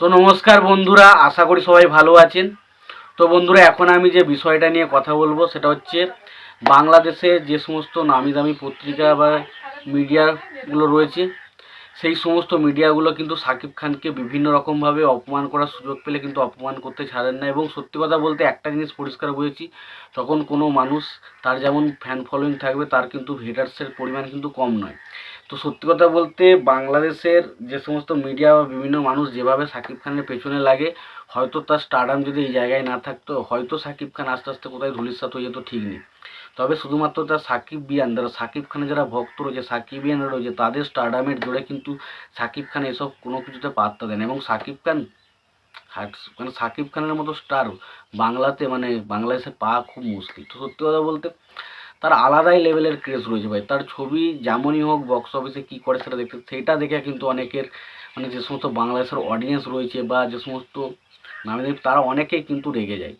তো নমস্কার বন্ধুরা, আশা করি সবাই ভালো আছেন। তো বন্ধুরা, এখন আমি যে বিষয়টা নিয়ে কথা বলবো সেটা হচ্ছে বাংলাদেশে যে সমস্ত নামি দামি পত্রিকা বা মিডিয়াগুলো রয়েছে, সেই সমস্ত মিডিয়াগুলো কিন্তু শাকিব খানকে বিভিন্ন রকমভাবে অপমান করার সুযোগ পেলে কিন্তু অপমান করতে ছাড়েন না। এবং সত্যি কথা বলতে একটা জিনিস পরিষ্কার বুঝেছি, তখন কোনো মানুষ তার যেমন ফ্যান ফলোয়িং থাকবে, তার কিন্তু হেটার্সের পরিমাণ কিন্তু কম নয়। তো সত্যি কথা বলতে বাংলাদেশের যে সমস্ত মিডিয়া বা বিভিন্ন মানুষ যেভাবে শাকিব খানের পেছনে লাগে, হয়তো তার স্টারডাম যদি এই জায়গায় না থাকতো, হয়তো শাকিব খান আস্তে আস্তে কোথায় ধূলিসাৎ হয়ে যেত, ঠিক নেই। তবে শুধুমাত্র তার সাকিবিয়ান যারা শাকিব খানের যারা ভক্ত রয়েছে, সাকিবিয়ানরা রয়েছে, তাদের স্টারডামের জোরে কিন্তু শাকিব খান এসব কোনো কিছুতে পাত্তা দেন। এবং শাকিব খান মানে শাকিব খানের মতো স্টার বাংলাতে মানে বাংলাদেশে পাওয়া খুব মুশকিল। তো সত্যি কথা বলতে তার আলাদাই লেভেলের ক্রেজ রয়েছে ভাই। তার ছবি যেমনই হোক বক্স অফিসে কী করে সেটা দেখতে, সেইটা দেখে কিন্তু অনেকের মানে যে সমস্ত বাংলাদেশের অডিয়েন্স রয়েছে বা যে সমস্ত নামী দামি তারা অনেকেই কিন্তু রেগে যায়।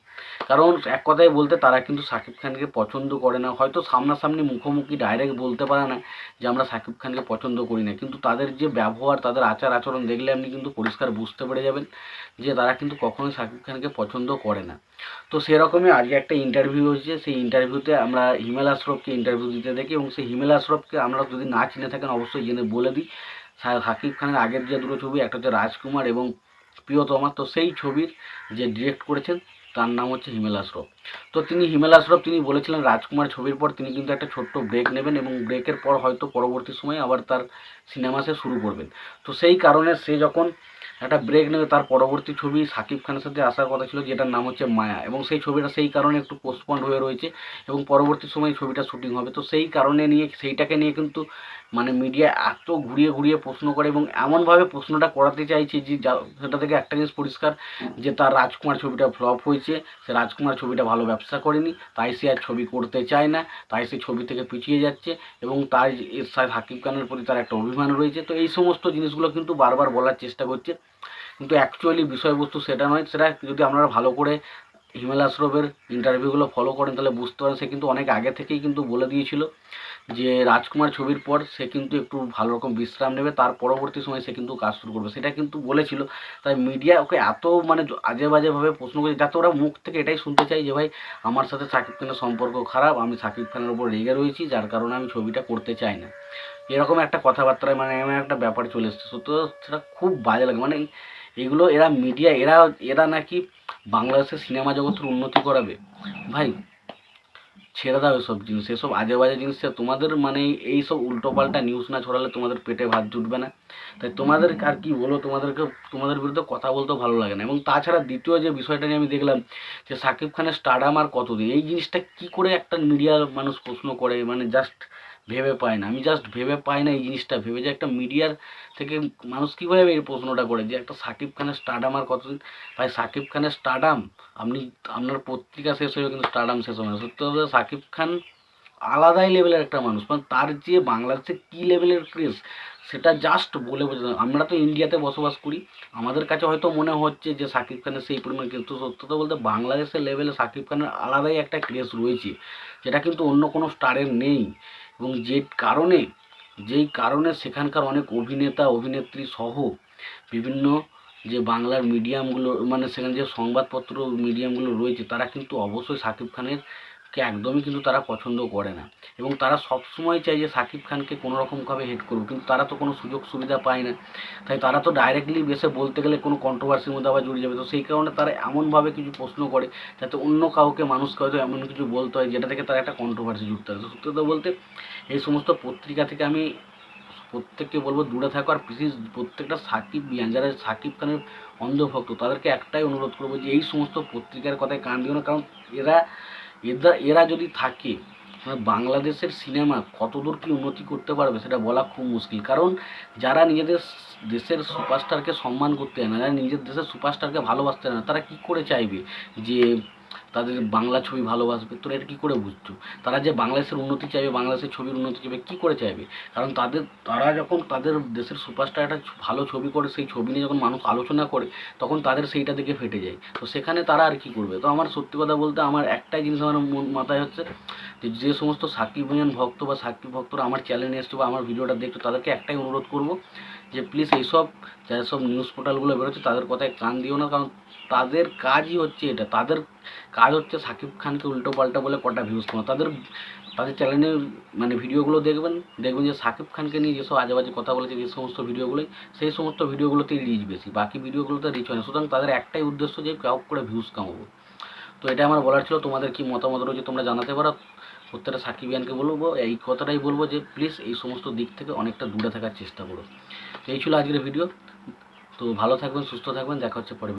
কারণ এক কথায় বলতে তারা কিন্তু শাকিব খানকে পছন্দ করে না, হয়তো সামনাসামনি মুখোমুখি ডাইরেক্ট বলতে পারে না যে আমরা শাকিব খানকে পছন্দ করি না, কিন্তু তাদের যে ব্যবহার, তাদের আচার আচরণ দেখলে আপনি কিন্তু পরিষ্কার বুঝতে পেরে যাবেন যে তারা কিন্তু কখনোই শাকিব খানকে পছন্দ করে না। তো সেরকমই আজকে একটা ইন্টারভিউ হয়েছে, সেই ইন্টারভিউতে আমরা হিমেল আশরফকে ইন্টারভিউ দিতে দেখি। এবং সেই হিমেল আশরফকে আমরা যদি না চিনে থাকেন অবশ্যই জেনে বলে দিই, শাকিব খানের আগের যে দুটো ছবি, একটা হচ্ছে রাজকুমার এবং প্রিয়তমা, তো সেই ছবির যে ডিরেক্ট করেছেন তার নাম হচ্ছে হিমেল আশরফ। তো হিমেল আশরফ তিনি বলেছিলেন রাজকুমার ছবির পর তিনি কিন্তু একটা ছোট্ট ব্রেক নেবেন এবং ব্রেকের পর হয়তো পরবর্তী সময়ে আবার তার সিনেমা সে শুরু করবেন। তো সেই কারণে সে যখন একটা ব্রেক নেবে, তার পরবর্তী ছবি শাকিব খানের সাথে আসার কথা ছিল, যেটার নাম হচ্ছে মায়া, এবং সেই ছবিটা সেই কারণে একটু পোস্টপন্ড হয়ে রয়েছে এবং পরবর্তী সময় ছবিটা শুটিং হবে। তো সেই কারণে নিয়ে সেইটাকে নিয়ে কিন্তু মানে মিডিয়া এত ঘুরিয়ে ঘুরিয়ে প্রশ্ন করে এবং এমনভাবে প্রশ্নটা করাতে চাইছে যে সেটা থেকে একটা জিনিস পরিষ্কার যে তার রাজকুমার ছবিটা ফ্লপ হয়েছে, সে রাজকুমার ছবিটা ভালো ব্যবসা করেনি, তাই সে আর ছবি করতে চায় না, তাই সে ছবি থেকে পিছিয়ে যাচ্ছে এবং তাই এর শাকিব খানের প্রতি তার একটা অভিমান রয়েছে। তো এই সমস্ত জিনিসগুলো কিন্তু বারবার বলার চেষ্টা করছে, কিন্তু অ্যাকচুয়ালি বিষয়বস্তু সেটা নয়। সেটা যদি আপনারা ভালো করে হিমেল আশরফের ইন্টারভিউগুলো ফলো করেন তাহলে বুঝতে পারেন, সে কিন্তু অনেক আগে থেকেই কিন্তু বলে দিয়েছিল যে রাজকুমার ছবির পর সে কিন্তু একটু ভালো রকম বিশ্রাম নেবে, তার পরবর্তী সময় সে কিন্তু কাজ শুরু করবে, সেটা কিন্তু বলেছিল। তাই মিডিয়া ওকে এত মানে আজে বাজেভাবে প্রশ্ন করে যাতে ওরা মুখ থেকে এটাই শুনতে চাই যে ভাই আমার সাথে শাকিব খানের সম্পর্ক খারাপ, আমি শাকিব খানের উপর রেগে রয়েছি, যার কারণে আমি ছবিটা করতে চাই না, এরকম একটা কথাবার্তায় মানে এমন একটা ব্যাপার চলে এসছে। সত্য সেটা খুব বাজে লাগে। মানে এগুলো এরা মিডিয়া এরা এরা নাকি বাংলাদেশের সিনেমা জগতের উন্নতি করাবে। ভাই ছেড়ে দাও এসব জিনিস, এসব আজে বাজে জিনিস। তোমাদের মানে এই সব উল্টোপাল্টা নিউজ না ছড়ালে তোমাদের পেটে ভাত জুটবে না। তাই তোমাদের আর কি বলো, তোমাদের বিরুদ্ধে কথা বলতেও ভালো লাগে না। এবং তাছাড়া দ্বিতীয় যে বিষয়টা নিয়ে আমি দেখলাম যে শাকিব খানের স্টারডাম আর কতদিন, এই জিনিসটা কি করে একটা মিডিয়ার মানুষ প্রশ্ন করে, মানে জাস্ট ভেবে পায় না। আমি জাস্ট ভেবে পাই না এই জিনিসটা, ভেবে যে একটা মিডিয়ার থেকে মানুষ কীভাবে এই প্রশ্নটা করে যে একটা শাকিব খানের স্টারডাম আর কতদিন। ভাই শাকিব খানের স্টারডাম, আপনি আপনার পত্রিকা শেষ হয়ে কিন্তু স্টারডাম শেষ হবে না। সত্যি কথা শাকিব খান আলাদাই লেভেলের একটা মানুষ, মানে তার যে বাংলাদেশে কী লেভেলের ক্রেজ সেটা জাস্ট বলে বোঝাতে। আমরা তো ইন্ডিয়াতে বসবাস করি, আমাদের কাছে হয়তো মনে হচ্ছে যে শাকিব খানের সেই পরিমাণ, কিন্তু সত্যতা বলতে বাংলাদেশের লেভেলে শাকিব খানের আলাদাই একটা ক্রেজ রয়েছে, যেটা কিন্তু অন্য কোনো স্টারের নেই। এবং যেই কারণে সেখানকার অনেক অভিনেতা অভিনেত্রী সহ বিভিন্ন যে বাংলার মিডিয়ামগুলো মানে সেখানে যে সংবাদপত্র মিডিয়ামগুলো রয়েছে, তারা কিন্তু অবশ্যই শাকিব খানের কে একদমই কিন্তু তারা পছন্দ করে না এবং তারা সবসময় চায় যে শাকিব খানকে কোনো রকমভাবে হেট করুক, কিন্তু তারা তো কোনো সুযোগ সুবিধা পায় না। তাই তারা তো ডাইরেক্টলি বেসে বলতে গেলে কোনো কন্ট্রোভার্সির মধ্যে আবার জড়িয়ে যাবে। তো সেই কারণে তারা এমনভাবে কিছু প্রশ্ন করে যাতে অন্য কাউকে মানুষকে হয়তো এমন কিছু বলতে হয় যেটা থেকে তারা একটা কন্ট্রোভার্সি জুড়তে হয়। তো সত্যি কথা বলতে এই সমস্ত পত্রিকা থেকে আমি প্রত্যেককে বলবো দূরে থাকো। আর প্লিজ প্রত্যেকটা সাকিবিয়ান যারা শাকিব খানের অন্ধভক্ত তাদেরকে একটাই অনুরোধ করবো যে এই সমস্ত পত্রিকার কথায় কান দিও না। কারণ এরা এরা যদি থাকে মানে বাংলাদেশের সিনেমা কতদূর কী উন্নতি করতে পারবে সেটা বলা খুব মুশকিল। কারণ যারা নিজেদের দেশের সুপারস্টারকে সম্মান করতে জানে না, যারা নিজের দেশের সুপারস্টারকে ভালোবাসতে জানে না, তারা কী করে চাইবে যে তাদের বাংলা ছবি ভালোবাসবে? তোরা এটা কী করে বুঝছো? তারা যে বাংলাদেশের উন্নতি চাইবে, বাংলাদেশের ছবির উন্নতি চাইবে, কী করে চাইবে? কারণ তারা যখন তাদের দেশের সুপারস্টার একটা ভালো ছবি করে, সেই ছবি নিয়ে যখন মানুষ আলোচনা করে, তখন তাদের সেইটা দেখে ফেটে যায়। তো সেখানে তারা আর কী করবে? তো আমার সত্যি কথা বলতে আমার একটাই জিনিস আমার মাথায় হচ্ছে যে সমস্ত সাকিবিয়ান ভক্ত বা সাকিব ভক্তরা আমার চ্যানেলে এসছো বা আমার ভিডিওটা দেখছো, তাদেরকে একটাই অনুরোধ করবো যে প্লিজ এইসব যারা সব নিউজ পোর্টালগুলো বেরোচ্ছে তাদের কথায় কান দিও না, কারণ তাদের কাজই হচ্ছে এটা। তাদের কাজ হচ্ছে শাকিব খানকে উল্টো পাল্টা বলে কটা ভিউজ কমা। তাদের চ্যানেলের মানে ভিডিওগুলো দেখবেন যে শাকিব খানকে নিয়ে যেসব আজে বাজে কথা বলেছে যে সমস্ত ভিডিওগুলোই, সেই সমস্ত ভিডিওগুলোতেই রিচ বেশি, বাকি ভিডিওগুলোতে রিচ হয় না। সুতরাং তাদের একটাই উদ্দেশ্য যে কাউ করে ভিউজ কামাবো। তো এটা আমার বলার ছিল। তোমাদের কি মতামত রয়েছে তোমরা জানাতে পারো। প্রত্যেকটা সাকিবিয়ানকে বলবো, এই কথাটাই বলবো যে প্লিজ এই সমস্ত দিক থেকে অনেকটা দূরে থাকার চেষ্টা করো। তো এই ছিল আজকের ভিডিও। তো ভালো থাকবেন, সুস্থ থাকবেন, দেখা হচ্ছে পরে।